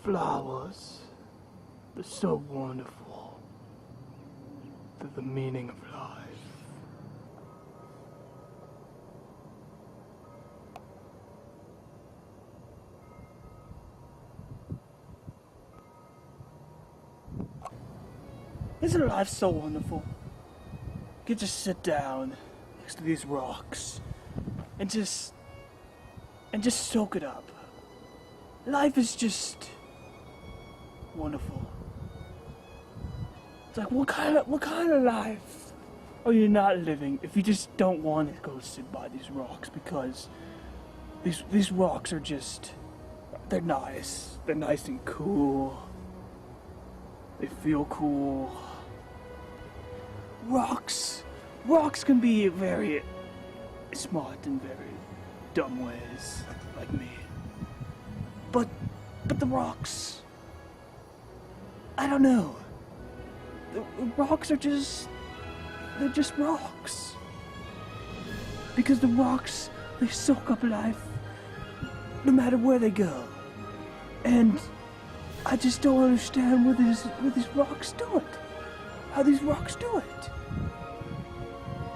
Flowers, they're so wonderful. They're the meaning of life. Isn't life so wonderful? You could just sit down next to these rocks and just soak it up. Life is just wonderful. It's like, what kind of life are you not living if you just don't want to go sit by these rocks? Because these rocks are just, they're nice. They're nice and cool. They feel cool. Rocks can be very smart in very dumb ways, like me. But the rocks, I don't know. The rocks are they're just rocks. Because the rocks, they soak up life no matter where they go. And I just don't understand what these rocks do it. How these rocks do it.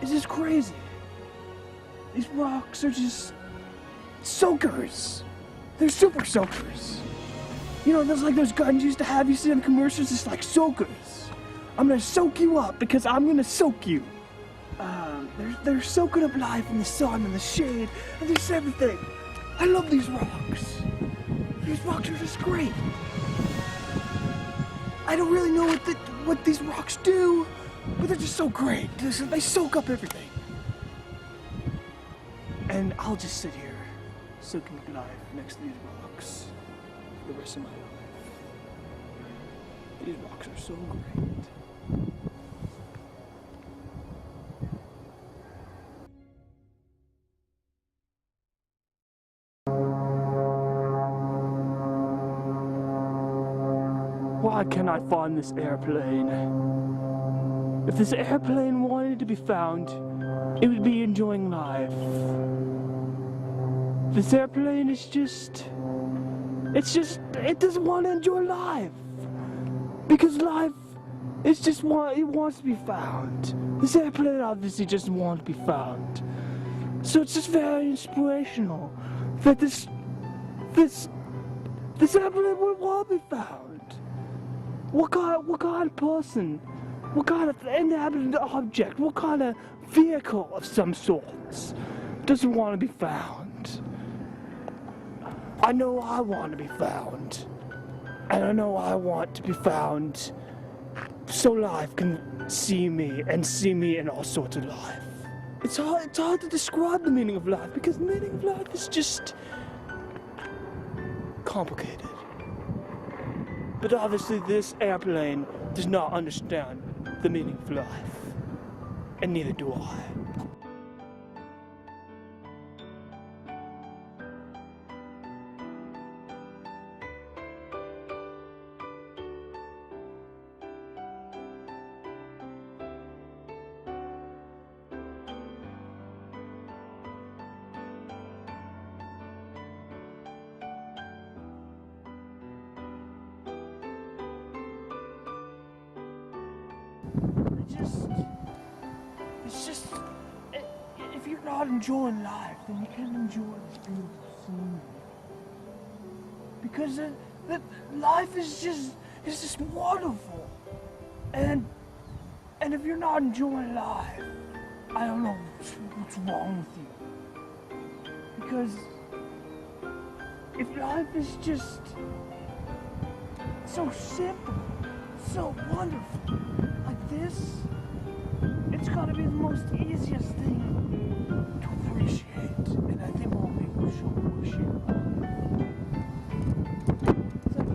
It's just crazy. These rocks are just soakers. They're super soakers. You know, there's like those guns you used to have, you see in commercials, it's like soakers. I'm gonna soak you up because I'm gonna soak you. They're soaking up life in the sun and the shade and just everything. I love these rocks. These rocks are just great. I don't really know what these rocks do, but they're just so great. They soak up everything. And I'll just sit here, soaking up life next to these rocks for the rest of my life. These rocks are so great. Why can't I find this airplane? If this airplane wanted to be found, it would be enjoying life. This airplane is it doesn't want to enjoy life. Because life is it wants to be found. This airplane obviously just wants to be found. So it's just very inspirational that this airplane would want to be found. What kind of person, what kind of inhabited object, what kind of vehicle of some sorts doesn't want to be found? I know I want to be found. And I know I want to be found so life can see me and see me in all sorts of life. It's hard to describe the meaning of life because the meaning of life is just complicated. But obviously this airplane does not understand the meaning of life. And neither do I. If you're not enjoying life, then you can't enjoy this beautiful scenery. Because life is just wonderful. And if you're not enjoying life, I don't know what's wrong with you. Because if life is just so simple, so wonderful, like this, it's gotta be the most easiest thing to appreciate, and I think more people should appreciate life. It's like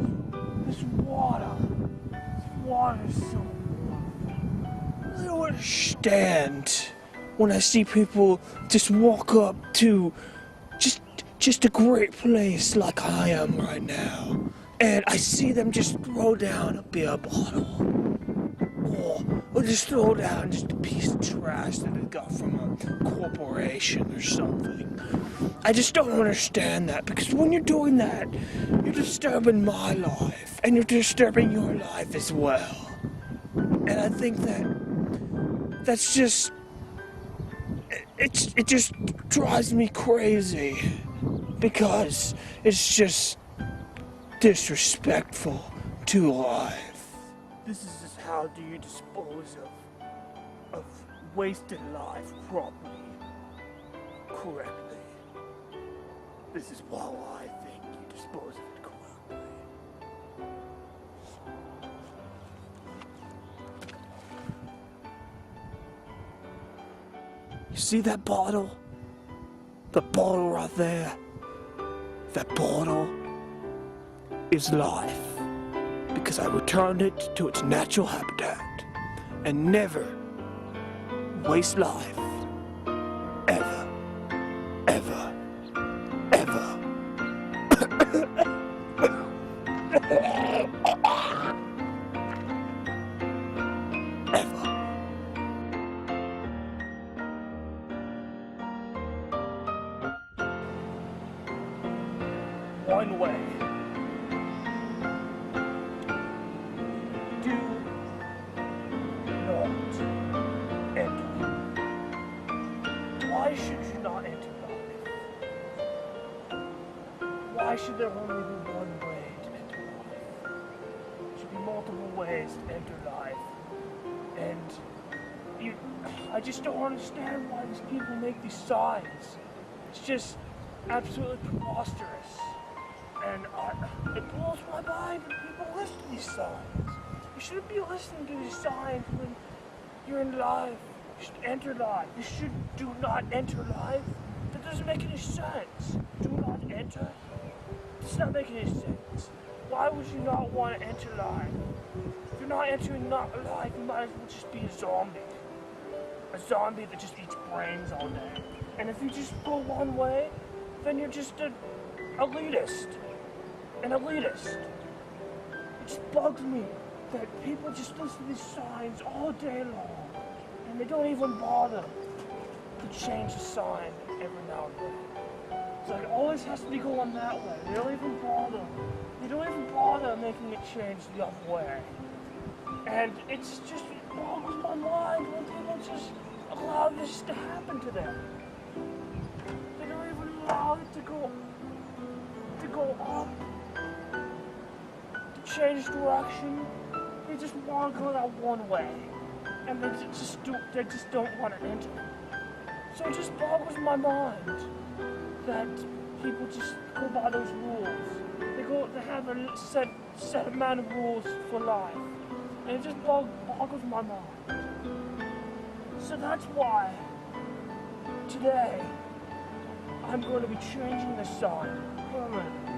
this water is so wonderful. I don't understand when I see people just walk up to just a great place like I am right now, and I see them just throw down a beer bottle, or or just throw down just a piece of trash that it got from a corporation or something. I just don't understand that, because when you're doing that, you're disturbing my life, and you're disturbing your life as well. And I think that's just, it just drives me crazy, because it's just disrespectful to life. This is just how do you dispose of wasted life properly, correctly. This is how I think you dispose of it correctly. You see that bottle? The bottle right there. That bottle is life. Because I returned it to its natural habitat. And never waste life. Ever. Ever. Ever. Ever. One way. Do not enter. Why should you not enter life? Why should there only be one way to enter life? There should be multiple ways to enter life. And I just don't understand why these people make these signs. It's just absolutely preposterous. And it blows my mind when people listen to these signs. You shouldn't be listening to these signs when you're in life. You should enter life. You should do not enter life. That doesn't make any sense. Do not enter. It does not make any sense. Why would you not want to enter life? If you're not entering life, you might as well just be a zombie. A zombie that just eats brains all day. And if you just go one way, then you're just an elitist. An elitist. It just bugs me that people just listen to these signs all day long, and they don't even bother to change the sign every now and then. It's like it always has to be going that way. They don't even bother. They don't even bother making it change the other way. And it's just, it boggles my mind when people just allow this to happen to them. They don't even allow it to go up, to change direction. They just want to go that one way, and they just don't want to enter. So it just boggles my mind that people just go by those rules. They have a set amount of rules for life, and it just boggles my mind. So that's why today I'm going to be changing the sign permanently.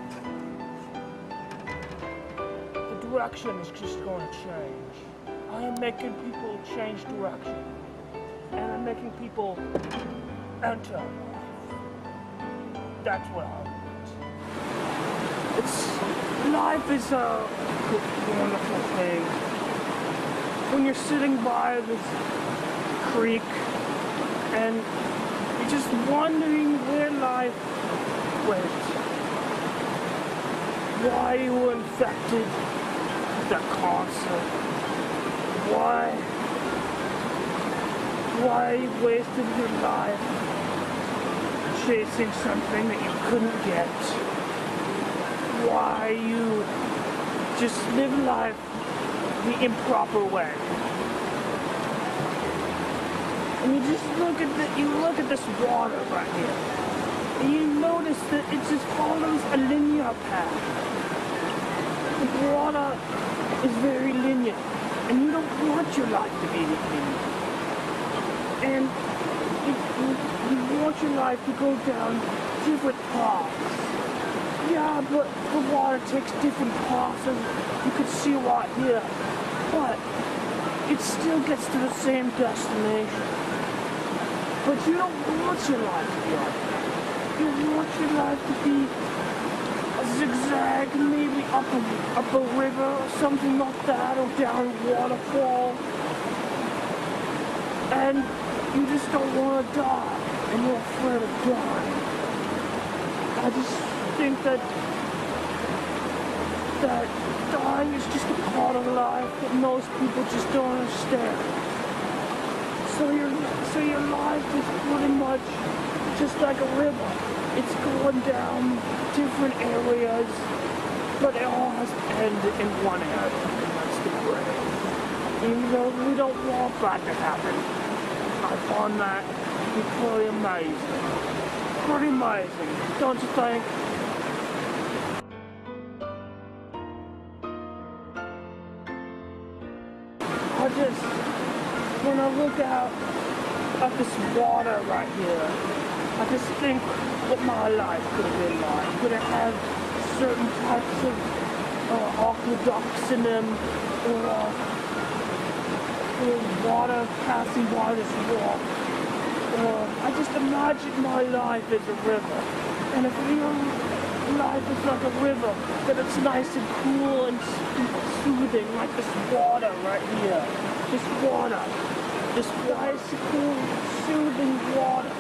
The direction is just going to change. I am making people change direction, and I'm making people enter. That's what I want. Life is a wonderful thing. When you're sitting by this creek and you're just wondering where life went, why you were infected with that cancer, why you wasted your life chasing something that you couldn't get, why you just live life the improper way. And you just look at this water right here, and you notice that it just follows a linear path. The water is very linear, and you don't want your life to be linear. And you want your life to go down different paths. Yeah, but the water takes different paths, and you can see right here, but it still gets to the same destination. But you don't want your life to be like that. You want your life to be a zigzag, maybe up a river or something like that, or down a waterfall. and you just don't want to die, and you're afraid of dying. I just think that dying is just a part of life that most people just don't understand. So your life is pretty much just like a river. It's going down different areas, but it all has to end in one area, and that's the grave. Even though we don't want that to happen, I find that to be pretty amazing. Pretty amazing, don't you think? When I look out at this water right here, I just think what my life could have been like. Could have had certain types of aqueducts in them, or water passing by this rock. I just imagine my life as a river, and if your life is like a river, then it's nice and cool and soothing, like this water right here. This water. This nice, cool, soothing water.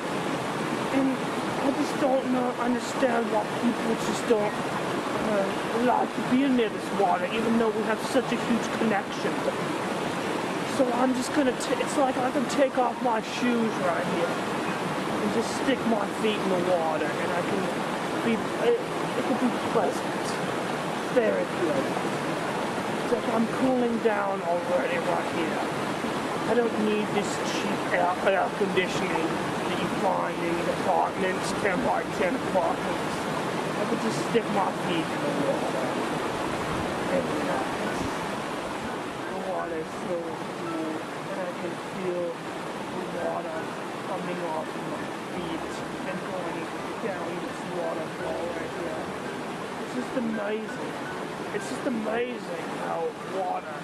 And I just don't understand why people just don't like to be near this water, even though we have such a huge connection. So I'm just gonna, it's like I can take off my shoes right here and just stick my feet in the water, and I can be, it could be pleasant. Very pleasant. It's like I'm cooling down already right here. I don't need this cheap air conditioning that you find in apartments, 10 by 10 apartments. I could just stick my feet in the water and relax. The water is so cool, and I can feel the water coming off my feet and going down this waterfall right here. It's just amazing. It's just amazing how water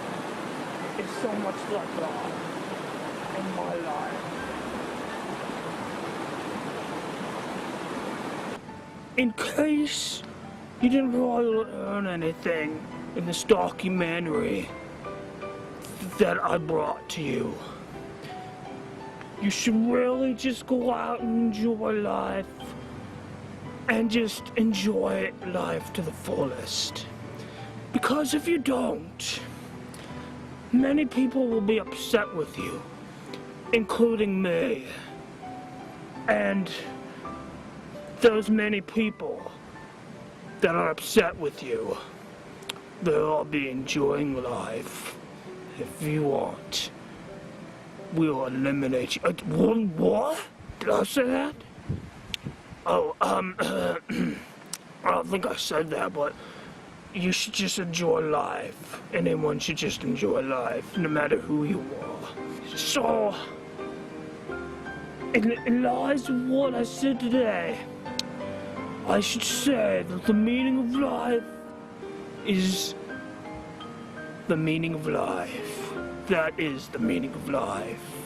is so much like God in my life. In case you didn't really learn anything in this documentary that I brought to you, you should really just go out and enjoy life, and just enjoy life to the fullest. Because if you don't, many people will be upset with you, including me. And those many people that are upset with you, they'll all be enjoying life. If you want, we'll eliminate you. What? Did I say that? Oh, I don't think I said that, but you should just enjoy life. Anyone should just enjoy life, no matter who you are. So, in lies of what I said today, I should say that the meaning of life is the meaning of life. That is the meaning of life.